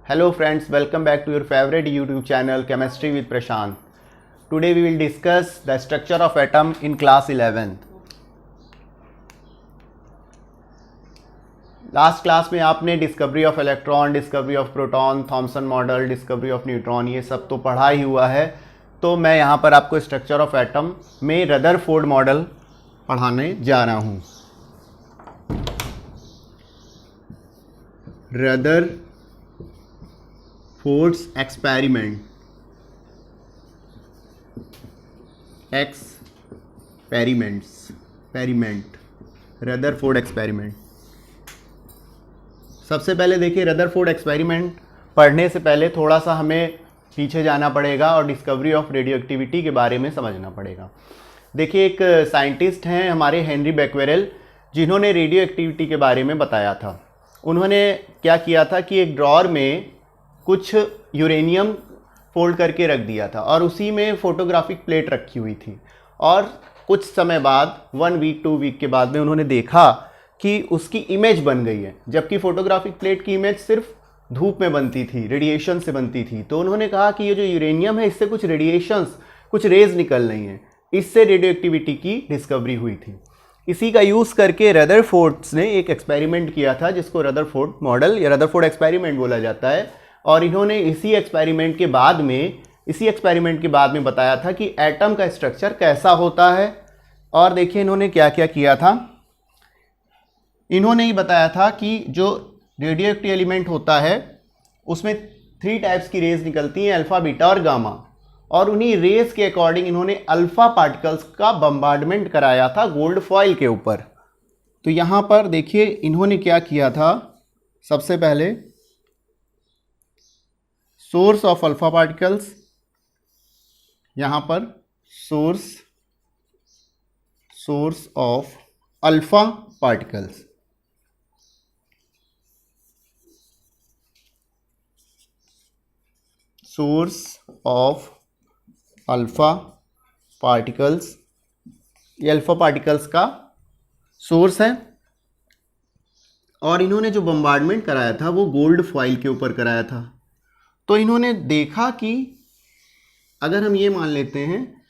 Hello friends, welcome back to your favorite YouTube channel Chemistry with Prashant. Today we will discuss the structure of atom in class 11th. Last class में आपने discovery of electron, discovery of proton, Thompson model, discovery of neutron ये सब तो पढ़ा ही हुआ है। तो मैं यहाँ पर आपको स्ट्रक्चर ऑफ एटम में रदरफोर्ड मॉडल पढ़ाने जा रहा हूँ। Rutherford's experiment Rutherford experiment. सबसे पहले देखिए, रदरफोर्ड एक्सपेरिमेंट पढ़ने से पहले थोड़ा सा हमें पीछे जाना पड़ेगा और डिस्कवरी ऑफ रेडियो एक्टिविटी के बारे में समझना पड़ेगा। देखिए, एक साइंटिस्ट हैं हमारे हेनरी बैक्वेरेल, जिन्होंने रेडियो एक्टिविटी के बारे में बताया था। उन्होंने क्या किया था कि एक ड्रॉअर में कुछ यूरेनियम फोल्ड करके रख दिया था और उसी में फोटोग्राफिक प्लेट रखी हुई थी। और कुछ समय बाद 1 वीक 2 वीक के बाद में उन्होंने देखा कि उसकी इमेज बन गई है, जबकि फोटोग्राफिक प्लेट की इमेज सिर्फ धूप में बनती थी, रेडिएशन से बनती थी। तो उन्होंने कहा कि ये जो यूरेनियम है इससे कुछ रेडिएशंस, कुछ रेज निकल रही हैं, इससे रेडियो एक्टिविटी की डिस्कवरी हुई थी। इसी का यूज़ करके रदरफोर्ड्स ने एक एक्सपेरिमेंट किया था जिसको रदरफोर्ड मॉडल या रदरफोर्ड एक्सपेरिमेंट बोला जाता है। और इन्होंने इसी एक्सपेरिमेंट के बाद में बताया था कि एटम का स्ट्रक्चर कैसा होता है। और देखिए इन्होंने क्या क्या किया था। इन्होंने ही बताया था कि जो रेडियो एक्टिव एलिमेंट होता है उसमें 3 टाइप्स की रेज निकलती हैं, अल्फा, बीटा और गामा। और उन्हीं रेज के अकॉर्डिंग इन्होंने अल्फा पार्टिकल्स का बम्बार्डमेंट कराया था गोल्ड फॉइल के ऊपर। तो यहाँ पर देखिए इन्होंने क्या किया था। सबसे पहले सोर्स ऑफ अल्फा पार्टिकल्स, यहाँ पर source of alpha particles, source of alpha particles, ये अल्फा पार्टिकल्स का सोर्स है। और इन्होंने जो बम्बार्डमेंट कराया था वो गोल्ड फॉइल के ऊपर कराया था। तो इन्होंने देखा कि अगर हम ये मान लेते हैं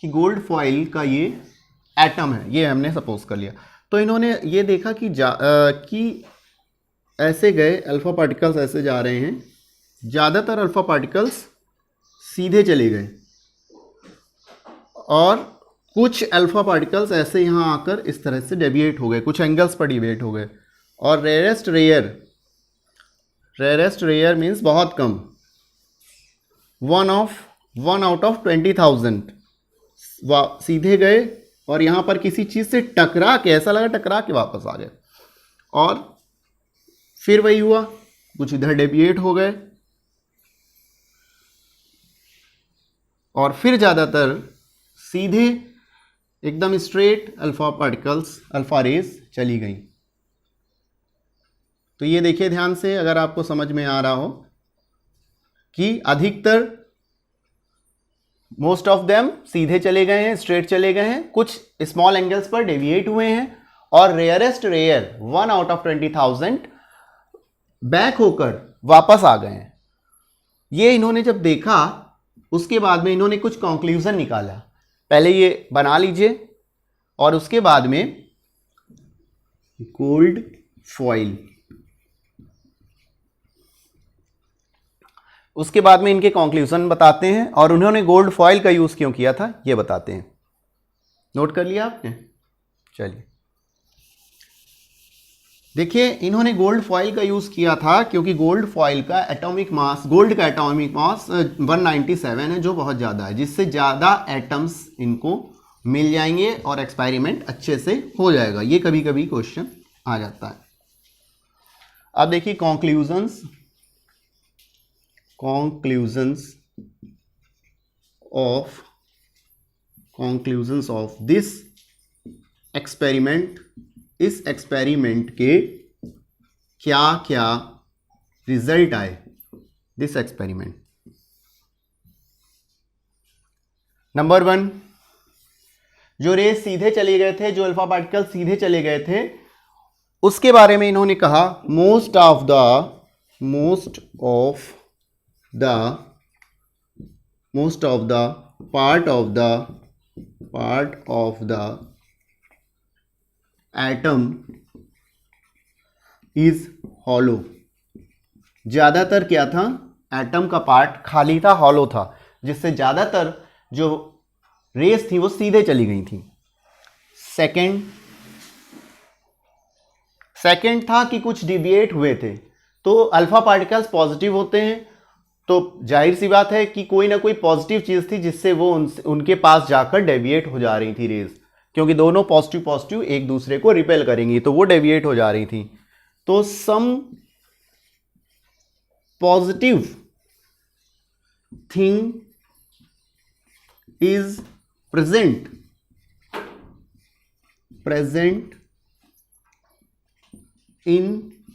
कि गोल्ड फॉइल का ये एटम है, ये हमने सपोज कर लिया, तो इन्होंने ये देखा कि ऐसे गए अल्फा पार्टिकल्स, ऐसे जा रहे हैं, ज़्यादातर अल्फा पार्टिकल्स सीधे चले गए और कुछ अल्फा पार्टिकल्स ऐसे यहाँ आकर इस तरह से डेविएट हो गए, कुछ एंगल्स पर डेविएट हो गए। और रेयरेस्ट रेयर मीन्स बहुत कम, 1 आउट ऑफ 20,000 सीधे गए और यहाँ पर किसी चीज़ से टकरा के, ऐसा लगा टकरा के वापस आ गए। और फिर वही हुआ, कुछ इधर डेविएट हो गए और फिर ज़्यादातर सीधे एकदम straight alpha particles, alpha rays चली गई। तो ये देखिए ध्यान से, अगर आपको समझ में आ रहा हो कि अधिकतर मोस्ट ऑफ देम सीधे चले गए हैं, स्ट्रेट चले गए हैं, कुछ स्मॉल एंगल्स पर डेविएट हुए हैं। और rarest rare 1 out of 20,000 back होकर वापस आ गए हैं। ये इन्होंने जब देखा उसके बाद में इन्होंने कुछ कंक्लूजन निकाला। पहले ये बना लीजिए और उसके बाद में गोल्ड फॉइल, उसके बाद में इनके कंक्लूजन बताते हैं। और उन्होंने गोल्ड फॉइल का यूज क्यों किया था ये बताते हैं। नोट कर लिया आपने? चलिए देखिए, इन्होंने गोल्ड फॉइल का यूज किया था क्योंकि गोल्ड फॉइल का एटॉमिक मास, गोल्ड का एटॉमिक मास 197 है, जो बहुत ज़्यादा है, जिससे ज़्यादा एटम्स इनको मिल जाएंगे और एक्सपेरिमेंट अच्छे से हो जाएगा। ये कभी कभी क्वेश्चन आ जाता है। अब देखिए कंक्लूजन्स ऑफ दिस एक्सपेरिमेंट। इस एक्सपेरिमेंट के क्या क्या रिजल्ट आए दिस एक्सपेरिमेंट। नंबर 1, जो रेस सीधे चले गए थे, जो अल्फा पार्टिकल सीधे चले गए थे, उसके बारे में इन्होंने कहा most of the most of the part of the atom is hollow। ज्यादातर क्या था, एटम का पार्ट खाली था, हॉलो था, जिससे ज्यादातर जो रेस थी वो सीधे चली गई थी। सेकंड था कि कुछ डिविएट हुए थे। तो अल्फा पार्टिकल्स पॉजिटिव होते हैं, तो जाहिर सी बात है कि कोई ना कोई पॉजिटिव चीज थी जिससे वो उनके पास जाकर डेविएट हो जा रही थी रेस, क्योंकि दोनों पॉजिटिव एक दूसरे को रिपेल करेंगी, तो वो डेविएट हो जा रही थी। तो some positive thing is present in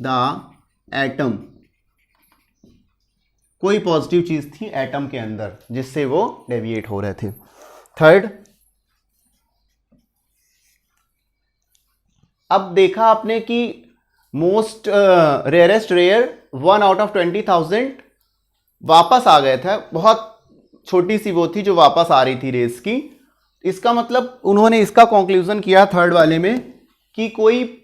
the atom. कोई पॉजिटिव चीज थी एटम के अंदर जिससे वो डेविएट हो रहे थे। थर्ड, अब देखा आपने कि most rarest rare 1 out of 20,000 वापस आ गए थे। बहुत छोटी सी वो थी जो वापस आ रही थी रेस की। इसका मतलब उन्होंने इसका कंक्लूजन किया थर्ड वाले में कि कोई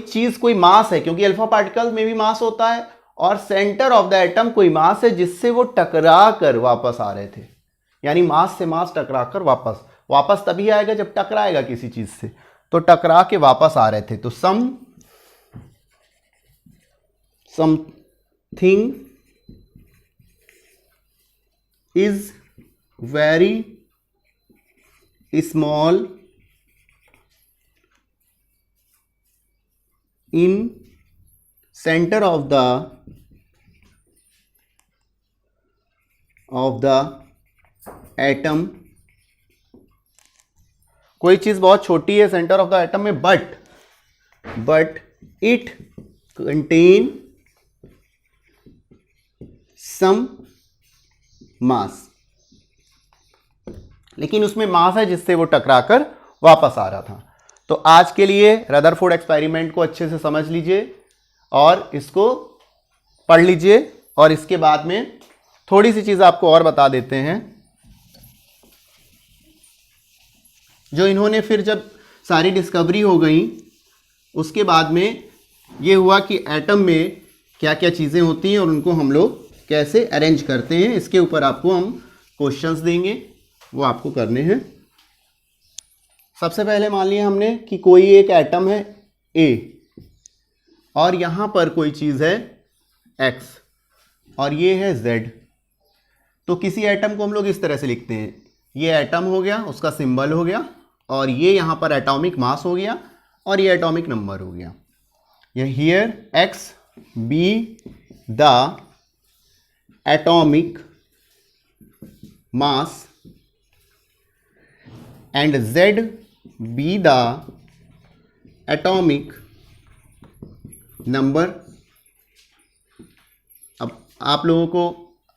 चीज, कोई मास है, क्योंकि अल्फा पार्टिकल में भी मास होता है, और सेंटर ऑफ द एटम कोई मास है जिससे वो टकरा कर वापस आ रहे थे। यानी मास से मास टकरा कर वापस तभी आएगा जब टकराएगा किसी चीज से, तो टकरा के वापस आ रहे थे। तो something is very small in center of the atom। कोई चीज बहुत छोटी है सेंटर ऑफ द एटम में, बट इट कंटेन सम मास, लेकिन उसमें मास है जिससे वो टकराकर वापस आ रहा था। तो आज के लिए रदरफोर्ड एक्सपेरिमेंट को अच्छे से समझ लीजिए और इसको पढ़ लीजिए, और इसके बाद में थोड़ी सी चीज़ आपको और बता देते हैं। जो इन्होंने फिर जब सारी डिस्कवरी हो गई, उसके बाद में ये हुआ कि एटम में क्या क्या चीज़ें होती हैं और उनको हम लोग कैसे अरेंज करते हैं, इसके ऊपर आपको हम क्वेश्चंस देंगे, वो आपको करने हैं। सबसे पहले मान लिया हमने कि कोई एक एटम है A, और यहां पर कोई चीज है X, और ये है Z। तो किसी एटम को हम लोग इस तरह से लिखते हैं, ये एटम हो गया, उसका सिंबल हो गया, और ये यहां पर एटॉमिक मास हो गया, और ये एटॉमिक नंबर हो गया। ये here X be the atomic mass and Z be the atomic number। अब आप लोगों को,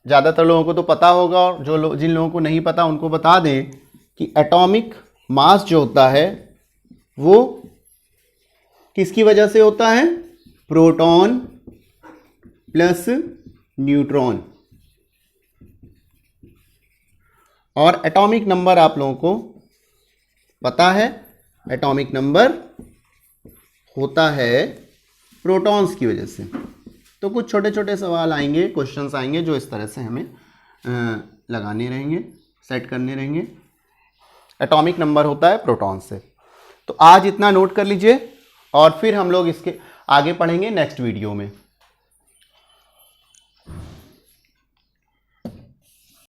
ज़्यादातर लोगों को तो पता होगा, और जिन लोगों को नहीं पता उनको बता दें कि एटॉमिक मास जो होता है वो किसकी वजह से होता है, प्रोटॉन प्लस न्यूट्रॉन। और एटॉमिक नंबर आप लोगों को पता है, एटॉमिक नंबर होता है प्रोटॉन्स की वजह से। तो कुछ छोटे छोटे सवाल आएंगे, क्वेश्चंस आएंगे जो इस तरह से हमें लगाने रहेंगे, सेट करने रहेंगे। एटॉमिक नंबर होता है प्रोटॉन से। तो आज इतना नोट कर लीजिए, और फिर हम लोग इसके आगे पढ़ेंगे नेक्स्ट वीडियो में।